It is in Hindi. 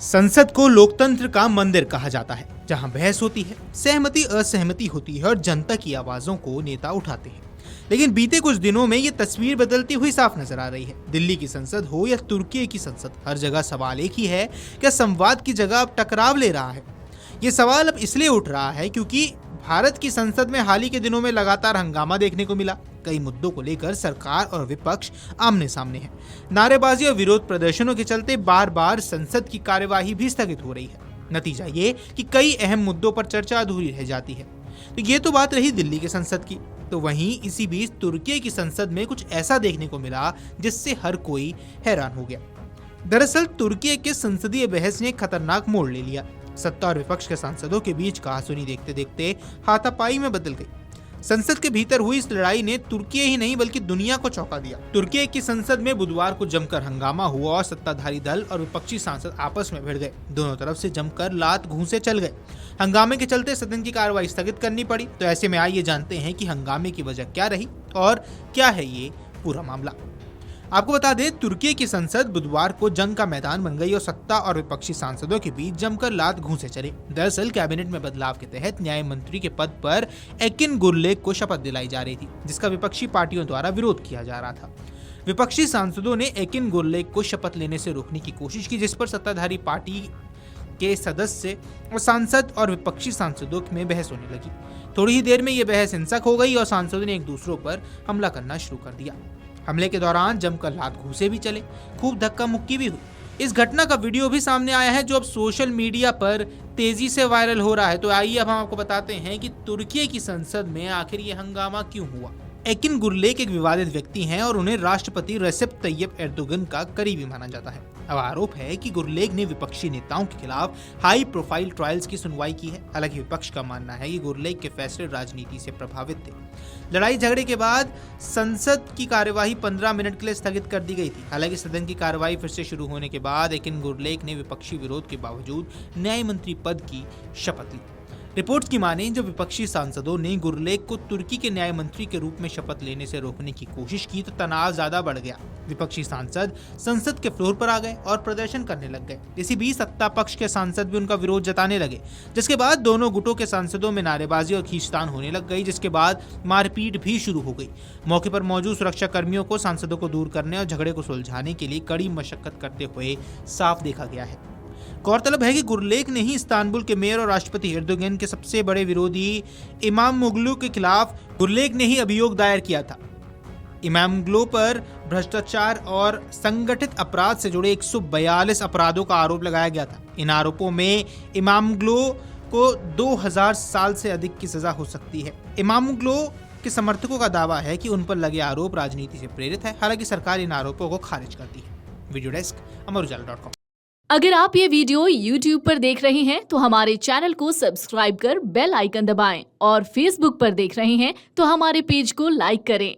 संसद को लोकतंत्र का मंदिर कहा जाता है, जहां बहस होती है, सहमति असहमति होती है और जनता की आवाजों को नेता उठाते हैं। लेकिन बीते कुछ दिनों में ये तस्वीर बदलती हुई साफ नजर आ रही है। दिल्ली की संसद हो या तुर्की की संसद, हर जगह सवाल एक ही है, क्या संवाद की जगह अब टकराव ले रहा है? ये सवाल अब इसलिए उठ रहा है क्योंकि भारत की संसद में हाल ही के दिनों में लगातार हंगामा देखने को मिला। कई मुद्दों को लेकर सरकार और विपक्ष आमने सामने है। नारेबाजी और विरोध प्रदर्शनों के चलते बार बार संसद की कार्यवाही भी स्थगित हो रही है। नतीजा ये कि कई अहम मुद्दों पर चर्चा अधूरी रह जाती है। तो ये तो बात रही दिल्ली की संसद की। तो वहीं इसी बीच तुर्की की संसद में कुछ ऐसा देखने को मिला जिससे हर कोई हैरान हो गया। दरअसल तुर्की के संसदीय बहस ने एक खतरनाक मोड़ ले लिया। सत्ता और विपक्ष के सांसदों के बीच कहासुनी देखते देखते हाथापाई में बदल गई। संसद के भीतर हुई इस लड़ाई ने तुर्की ही नहीं बल्कि दुनिया को चौंका दिया। तुर्की की संसद में बुधवार को जमकर हंगामा हुआ और सत्ताधारी दल और विपक्षी सांसद आपस में भिड़ गए। दोनों तरफ से जमकर लात घूंसे चल गए। हंगामे के चलते सदन की कार्रवाई स्थगित करनी पड़ी। तो ऐसे में आइए जानते हैं कि हंगामे की वजह क्या रही और क्या है ये पूरा मामला। आपको बता दें, तुर्की की संसद बुधवार को जंग का मैदान बन गई और सत्ता और विपक्षी सांसदों के बीच जमकर लात घूंसे चले। दरअसल कैबिनेट में बदलाव के तहत न्याय मंत्री के पद पर एकिन गुरलेक को शपथ दिलाई जा रही थी, जिसका विपक्षी पार्टियों द्वारा विरोध किया जा रहा था। विपक्षी सांसदों ने एकिन गुरलेक को शपथ लेने से रोकने की कोशिश की, जिस पर सत्ताधारी पार्टी के सदस्य और सांसद और विपक्षी सांसदों में बहस होने लगी। थोड़ी ही देर में यह बहस हिंसक हो गई और सांसदों ने एक दूसरों पर हमला करना शुरू कर दिया। हमले के दौरान जमकर लात घूंसे भी चले, खूब धक्का मुक्की भी हुई। इस घटना का वीडियो भी सामने आया है, जो अब सोशल मीडिया पर तेजी से वायरल हो रहा है। तो आइए अब हम आपको बताते हैं कि तुर्की की संसद में आखिर ये हंगामा क्यों हुआ। एकिन गुरलेक एक विवादित व्यक्ति हैं और उन्हें राष्ट्रपति रेसेप तैयब एर्दोगन का करीबी माना जाता है। अब आरोप है कि गुरलेक ने विपक्षी नेताओं के खिलाफ हाई प्रोफाइल ट्रायल्स की सुनवाई की है। हालांकि विपक्ष का मानना है कि गुरलेक के फैसले राजनीति से प्रभावित थे। लड़ाई झगड़े के बाद संसद की कार्यवाही 15 मिनट के लिए स्थगित कर दी गई थी। हालांकि सदन की कार्यवाही फिर से शुरू होने के बाद एकिन गुरलेक ने विपक्षी विरोध के बावजूद न्याय मंत्री पद की शपथ ली। रिपोर्ट्स की माने, जब विपक्षी सांसदों ने गुरलेक को तुर्की के न्याय मंत्री के रूप में शपथ लेने से रोकने की कोशिश की तो तनाव ज्यादा बढ़ गया। विपक्षी सांसद संसद के फ्लोर पर आ गए और प्रदर्शन करने लग गए। इसी बीच सत्ता पक्ष के सांसद भी उनका विरोध जताने लगे, जिसके बाद दोनों गुटों के सांसदों में नारेबाजी और खींचतान होने लग गई, जिसके बाद मारपीट भी शुरू हो गई। मौके पर मौजूद सुरक्षा कर्मियों को सांसदों को दूर करने और झगड़े को सुलझाने के लिए कड़ी मशक्कत करते हुए साफ देखा गया है। गौरतलब है कि गुरलेक ने ही इस्तांबुल के मेयर और राष्ट्रपति एर्दोगन के सबसे बड़े विरोधी इमामोग्लू के खिलाफ गुरलेक ने ही अभियोग दायर किया था। इमामोग्लू पर भ्रष्टाचार और संगठित अपराध से जुड़े 142 अपराधों का आरोप लगाया गया था। इन आरोपों में इमामोग्लू को 2000 साल से अधिक की सजा हो सकती है। इमामोग्लू के समर्थकों का दावा है कि उन पर लगे आरोप राजनीति से प्रेरित है। हालांकि सरकार इन आरोपों को खारिज करती है। वीडियो डेस्क अमरुजाला.com। अगर आप ये वीडियो YouTube पर देख रहे हैं तो हमारे चैनल को सब्सक्राइब कर बेल आइकन दबाएं और Facebook पर देख रहे हैं तो हमारे पेज को लाइक करें।